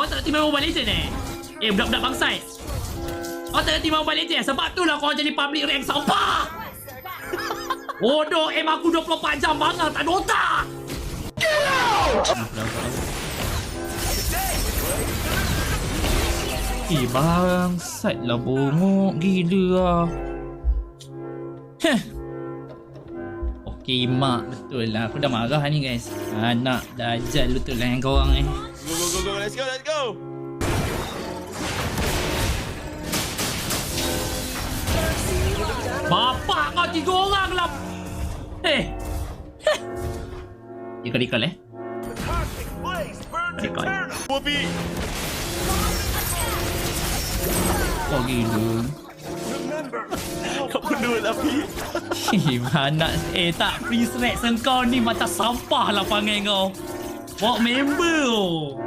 Kau tak reti main Mobile Legends budak-budak bangsat. Kau tak reti main Mobile Legends. Sebab tu lah kau jadi public rank sampah. Bodoh, aku 24 jam bangang tak ada otak. Bangsat lah, bongok gila lah. Okey mak, betul lah. Aku dah marah ni guys. Anak dajal betul lah yang korang ni. Go, let's go. Bapak kau 3 orang lah. Recall Recall. Oh gila. Kau pedul lah Pi. Mana tak free snacks kau ni macam sampah lah panggil kau. Bawa member tu.